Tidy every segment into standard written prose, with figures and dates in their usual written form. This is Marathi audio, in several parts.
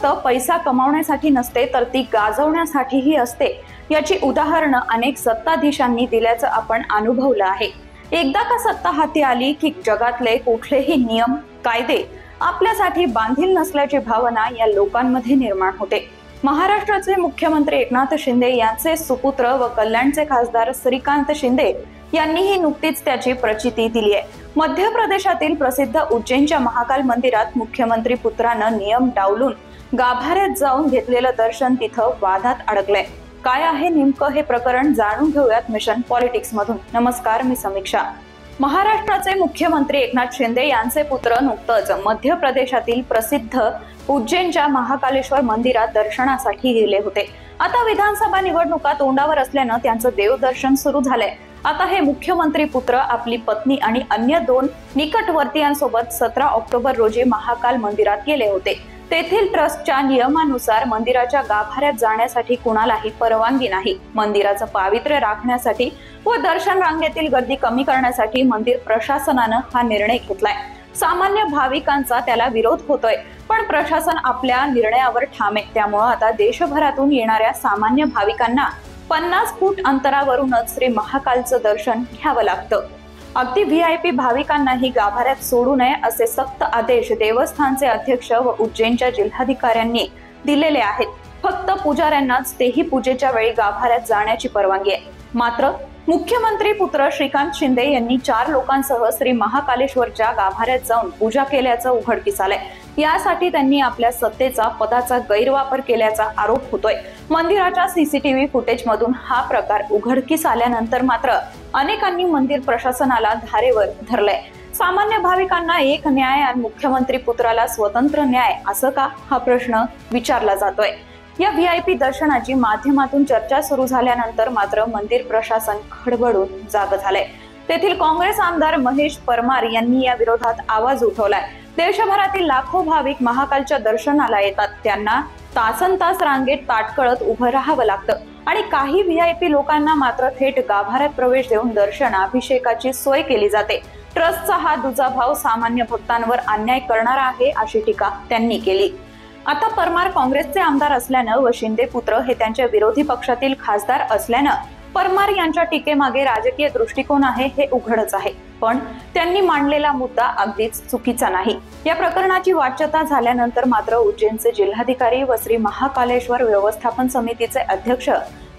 फक्त पैसा कमावण्यासाठी नसते तर ती गाजवण्यासाठीही असते। याची उदाहरणं अनेक सत्ताधीशांनी दिल्याचं आपण अनुभवलं आहे। एकदा का सत्ता हाती आली की जगातले कुठलेही नियम कायदे आपल्यासाठी बांधील नसल्याची भावना या लोकांमध्ये निर्माण होते। महाराष्ट्राचे मुख्यमंत्री एकनाथ शिंदे यांचे सुपुत्र व कल्याणचे खासदार श्रीकांत शिंदे यांनीही नुकतीच त्याची प्रचिती दिली आहे। मध्य प्रदेशातील प्रसिद्ध उज्जैनच्या महाकाल मंदिरात मुख्यमंत्री पुत्रानं नियम डावलून गाभाऱ्यात जाऊन घेतलेलं दर्शन तिथं वादात अडकलंय। काय आहे नेमकं हे प्रकरण जाणून घेऊयात मिशन पॉलिटिक्स मधून। नमस्कार, मी समीक्षा। महाराष्ट्राचे मुख्यमंत्री एकनाथ शिंदे यांचे पुत्र नुकतंच मध्य प्रदेशातील प्रसिद्ध उज्जैनच्या महाकालेश्वर मंदिरात दर्शनासाठी गेले होते। आता विधानसभा निवडणुका तोंडावर असल्यानं त्यांचं देवदर्शन सुरू झालंय। आता हे मुख्यमंत्री पुत्र आपली पत्नी आणि अन्य 2 निकटवर्तीयांसोबत 17 ऑक्टोबर रोजी महाकाल मंदिरात गेले होते। तेथील ट्रस्टच्या नियमानुसार मंदिराच्या गाभाऱ्यात जाण्यासाठी कुणालाही परवानगी नाही। मंदिराचं पावित्र्य राखण्यासाठी व दर्शन रांगेतील गर्दी कमी करण्यासाठी मंदिर प्रशासनानं हा निर्णय घेतलाय। सामान्य भाविकांचा त्याला विरोध होतोय, पण प्रशासन आपल्या निर्णयावर ठाम आहे। त्यामुळे आता देशभरातून येणाऱ्या सामान्य भाविकांना 50 फूट अंतरावरूनच श्री महाकालचं दर्शन घ्यावं लागतं। अगदी व्हीआयपी भाविकांनाही गाभाऱ्यात सोडू नये असे सक्त आदेश देवस्थानचे अध्यक्ष व उज्जैनच्या जिल्हाधिकाऱ्यांनी दिलेले आहेत। फक्त पुजाऱ्यांनाच तेही पूजेच्या वेळी गाभाऱ्यात जाण्याची परवानगी आहे। मात्र मुख्यमंत्री पुत्र श्रीकांत शिंदे यांनी 4 लोकांसह श्री महाकालेश्वरच्या गाभाऱ्यात जाऊन पूजा केल्याचं उघडकीस आलंय। यासाठी त्यांनी आपल्या सत्तेचा पदाचा गैरवापर केल्याचा आरोप होतोय। मंदिराच्या सीसीटीव्ही फुटेज मधून हा प्रकार उघडकीस आल्यानंतर मात्र अनेकांनी मंदिर प्रशासनाला धारेवर धरलंय। सामान्य भाविकांना एक न्याय आणि मुख्यमंत्री पुत्राला स्वतंत्र न्याय असं का, हा प्रश्न विचारला जातोय। या व्हीआयपी दर्शनाची माध्यमातून चर्चा सुरू झाल्यानंतर मात्र मंदिर प्रशासन खडबडून जाग झालंय। तेथील काँग्रेस आमदार महेश परमार यांनी या विरोधात आवाज उठवलाय। देशभरातील लाखो भाविक महाकालच्या दर्शनाला येतात, त्यांना तासनतास रांगेत ताटकळत उभं राहावं लागतं आणि काही व्हीआयपी लोकांना मात्र थेट गाभाऱ्यात प्रवेश देऊन दर्शन अभिषेकाची सोय केली जाते। ट्रस्टचा हा दुजाभाव सामान्य भक्तांवर अन्याय करणारा आहे अशी टीका त्यांनी केली। आता परमार काँग्रेसचे आमदार असल्यानं व शिंदे पुत्र हे त्यांच्या विरोधी पक्षातील खासदार असल्यानं परमार यांच्या टीकेमागे राजकीय दृष्टिकोन आहे हे उघडच आहे। पण त्यांनी मांडलेला मुद्दा अगदीच चुकीचा नाही। या प्रकरणाची वाच्यता झाल्यानंतर मात्र उज्जैनचे जिल्हाधिकारी व श्री महाकालेश्वर व्यवस्थापन समितीचे अध्यक्ष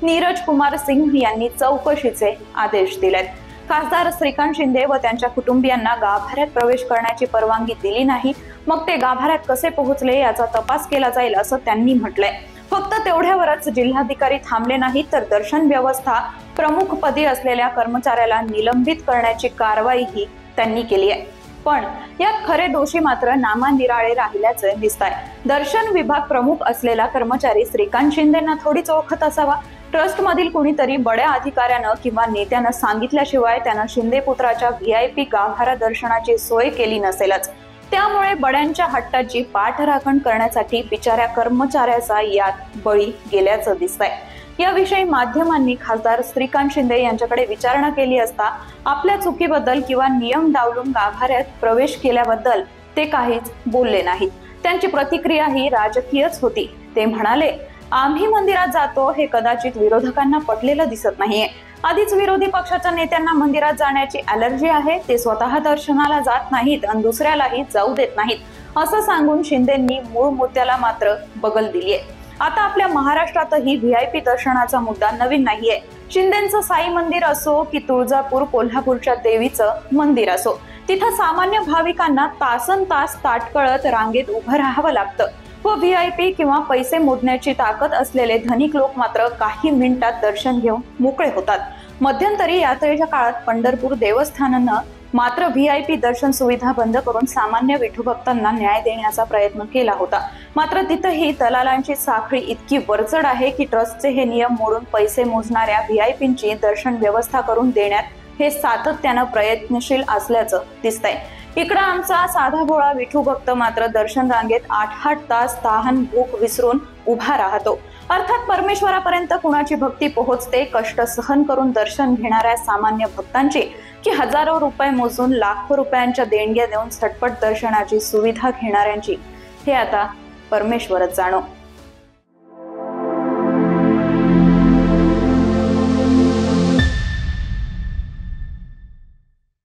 नीरज कुमार सिंह यांनी चौकशीचे आदेश दिलेत। खासदार श्रीकांत शिंदे व त्यांच्या कुटुंबियांना गाभाऱ्यात प्रवेश करण्याची परवानगी दिली नाही, मग ते गाभाऱ्यात कसे पोहोचले याचा तपास केला जाईल असं त्यांनी म्हटलंय। फक्त तेवढ्यावरच जिल्हाधिकारी थांबले नाहीत तर दर्शन व्यवस्था प्रमुखपदी असलेल्या कर्मचाऱ्याला निलंबित करण्याची कारवाईही त्यांनी केली आहे। पण यात खरे दोषी मात्र नामानिराळे राहिल्याचे दिसत आहे। दर्शन विभाग प्रमुख असलेला कर्मचारी श्रीकांत शिंदेंना थोडीच ओळखत असावा। ट्रस्ट मधील कुणीतरी बड्या अधिकाऱ्यानं किंवा नेत्यानं सांगितल्याशिवाय त्यानं शिंदे पुत्राच्या व्हीआयपी गाभारा दर्शनाची सोय केली नसेलच। त्यामुळे बड्यांच्या हट्टाची पाठराखण करण्यासाठी बिचाऱ्या कर्मचाऱ्याचा यात बळी गेल्याचं दिसतंय। याविषयी माध्यमांनी खासदार श्रीकांत शिंदे यांच्याकडे विचारणा केली असता आपल्या चुकीबद्दल किंवा नियम डावलून गाभाऱ्यात प्रवेश केल्याबद्दल ते काहीच बोलले नाहीत। त्यांची प्रतिक्रिया ही राजकीयच होती। ते म्हणाले, आम्ही मंदिरात जातो हे कदाचित विरोधकांना पटलेलं दिसत नाहीये। आधीच विरोधी पक्षाच्या नेत्यांना मंदिरात जाण्याची ॲलर्जी आहे, ते स्वतः दर्शनाला जात नाहीत आणि दुसऱ्यालाही जाऊ देत नाहीत असं सांगून शिंदेंनी मूळ मुद्द्याला मात्र बगल दिलीये। आता आपल्या महाराष्ट्रातही व्हीआयपी दर्शनाचा मुद्दा नवीन नाहीये। शिंदेंचं साई मंदिर असो की तुळजापूर कोल्हापूरच्या देवीचं मंदिर असो, तिथं सामान्य भाविकांना तासनतास ताटकळत रांगेत उभं राहावं लागतं व व्हीआयपी किंवा पैसे मोजण्याची ताकद असलेले धनिक लोक मात्र काही मिनिटात दर्शन घेऊन मोकळे होतात। मध्यंतरी यात्रेच्या काळात पंढरपूर देवस्थानानं मात्र व्हीआयपी दर्शन सुविधा बंद करून सामान्य विठुभक्तांना न्याय देण्याचा प्रयत्न केला होता। मात्र तिथेही दलालांची साखळी इतकी वरचढ आहे की ट्रस्टचे हे नियम मोडून पैसे मोजणाऱ्या व्हीआयपींची दर्शन व्यवस्था करून देण्यात हे सातत्यानं प्रयत्नशील असल्याचं दिसतंय। इकडं आमचा साधा भोळा विठू भक्त मात्र दर्शन रांगेत 8-8 तास तहान भूक विसरून उभा राहतो। अर्थात परमेश्वरापर्यंत कुणाची भक्ती पोहोचते, कष्ट सहन करून दर्शन घेणाऱ्या सामान्य भक्तांची की हजारो रुपये मोजून लाखो रुपयांच्या देणग्या देऊन झटपट दर्शनाची सुविधा घेणाऱ्यांची, हे आता परमेश्वरच जाणो.